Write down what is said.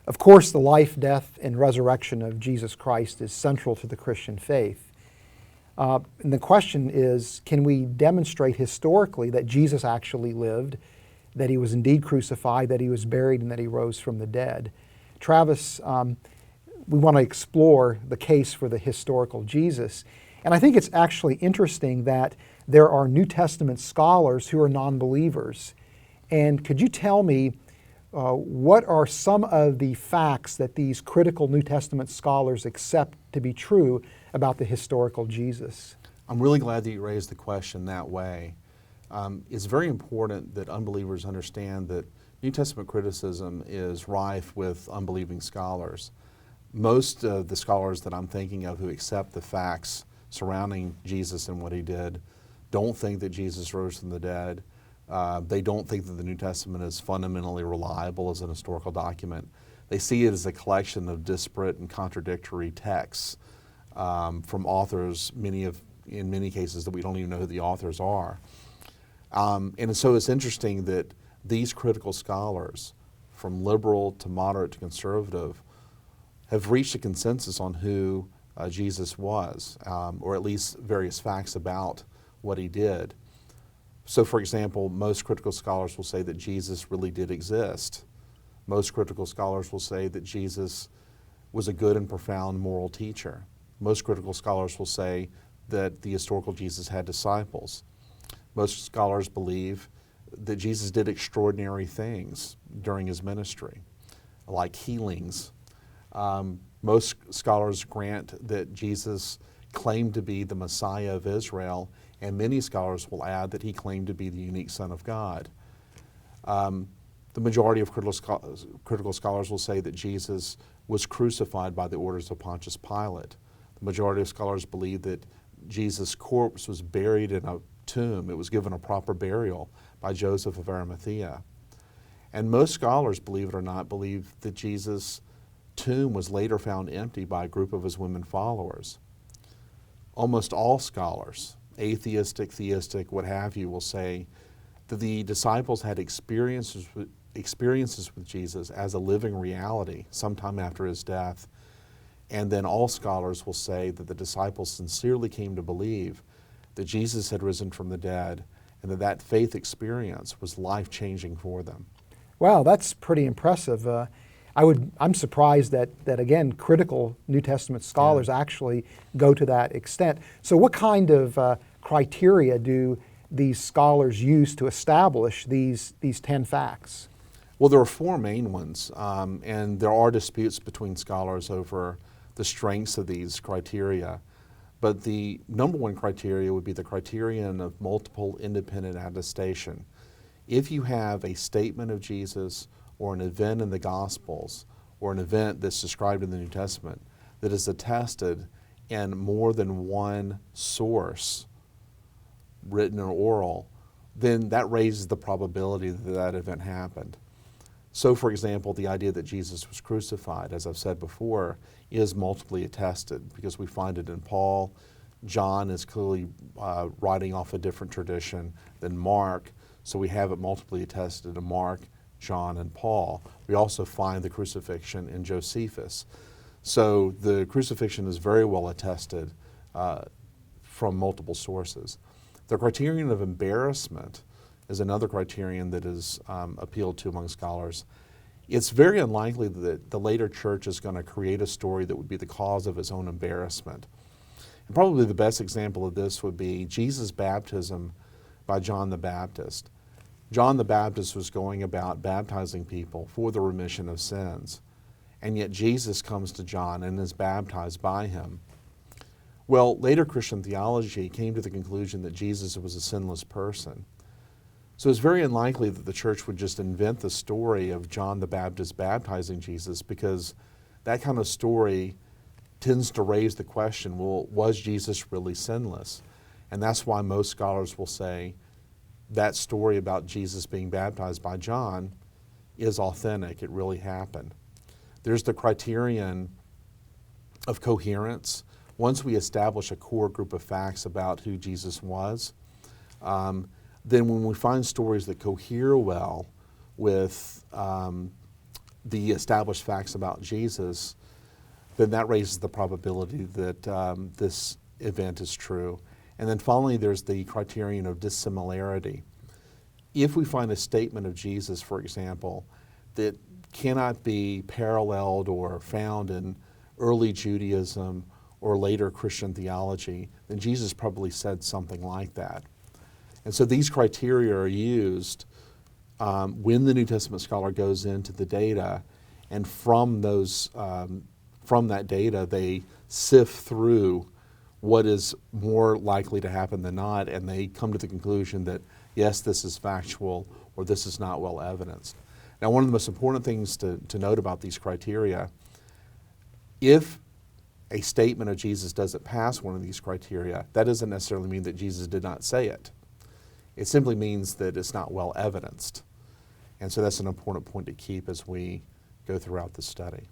Of course, the life, death, and resurrection of Jesus Christ is central to the Christian faith. And the question is, can we demonstrate historically that Jesus actually lived, that he was indeed crucified, that he was buried, and that he rose from the dead? Travis, we want to explore the case for the historical Jesus. And I think it's actually interesting that there are New Testament scholars who are non-believers. And could you tell me what are some of the facts that these critical New Testament scholars accept to be true about the historical Jesus? I'm really glad that you raised the question that way. It's very important that unbelievers understand that New Testament criticism is rife with unbelieving scholars. Most of the scholars that I'm thinking of who accept the facts surrounding Jesus and what he did don't think that Jesus rose from the dead. They don't think that the New Testament is fundamentally reliable as an historical document. They see it as a collection of disparate and contradictory texts from authors, in many cases that we don't even know who the authors are. And so it's interesting that these critical scholars, from liberal to moderate to conservative, have reached a consensus on who Jesus was, or at least various facts about what he did. So, for example, most critical scholars will say that Jesus really did exist. Most critical scholars will say that Jesus was a good and profound moral teacher. Most critical scholars will say that the historical Jesus had disciples. Most scholars believe that Jesus did extraordinary things during his ministry, like healings. Most scholars grant that Jesus claimed to be the Messiah of Israel, and many scholars will add that he claimed to be the unique Son of God. The majority of critical scholars will say that Jesus was crucified by the orders of Pontius Pilate. The majority of scholars believe that Jesus' corpse was buried in a tomb. It was given a proper burial by Joseph of Arimathea. And most scholars, believe it or not, believe that Jesus' tomb was later found empty by a group of his women followers. Almost all scholars, atheistic, theistic, what have you, will say that the disciples had experiences with Jesus as a living reality sometime after his death. And then all scholars will say that the disciples sincerely came to believe that Jesus had risen from the dead and that faith experience was life-changing for them. Wow, that's pretty impressive. I'm surprised that again, critical New Testament scholars actually go to that extent. So what kind of criteria do these scholars use to establish these 10 facts? Well, there are four main ones, and there are disputes between scholars over the strengths of these criteria. But the number one criteria would be the criterion of multiple independent attestation. If you have a statement of Jesus or an event in the Gospels or an event that's described in the New Testament that is attested in more than one source, written or oral, then that raises the probability that that event happened. So, for example, the idea that Jesus was crucified, as I've said before, is multiply attested because we find it in Paul. John is clearly writing off a different tradition than Mark, so we have it multiply attested in Mark, John, and Paul. We also find the crucifixion in Josephus. So the crucifixion is very well attested from multiple sources. The criterion of embarrassment is another criterion that is appealed to among scholars. It's very unlikely that the later church is going to create a story that would be the cause of its own embarrassment. And probably the best example of this would be Jesus' baptism by John the Baptist. John the Baptist was going about baptizing people for the remission of sins, and yet Jesus comes to John and is baptized by him. Well, later Christian theology came to the conclusion that Jesus was a sinless person. So it's very unlikely that the church would just invent the story of John the Baptist baptizing Jesus, because that kind of story tends to raise the question, well, was Jesus really sinless? And that's why most scholars will say that story about Jesus being baptized by John is authentic. It really happened. There's the criterion of coherence. Once we establish a core group of facts about who Jesus was, then when we find stories that cohere well with the established facts about Jesus, then that raises the probability that this event is true. And then finally, there's the criterion of dissimilarity. If we find a statement of Jesus, for example, that cannot be paralleled or found in early Judaism or later Christian theology, then Jesus probably said something like that. And so these criteria are used when the New Testament scholar goes into the data, and from that data, they sift through what is more likely to happen than not, and they come to the conclusion that, yes, this is factual, or this is not well evidenced. Now, one of the most important things to note about these criteria, if a statement of Jesus doesn't pass one of these criteria, that doesn't necessarily mean that Jesus did not say it. It simply means that it's not well evidenced. And so that's an important point to keep as we go throughout the study.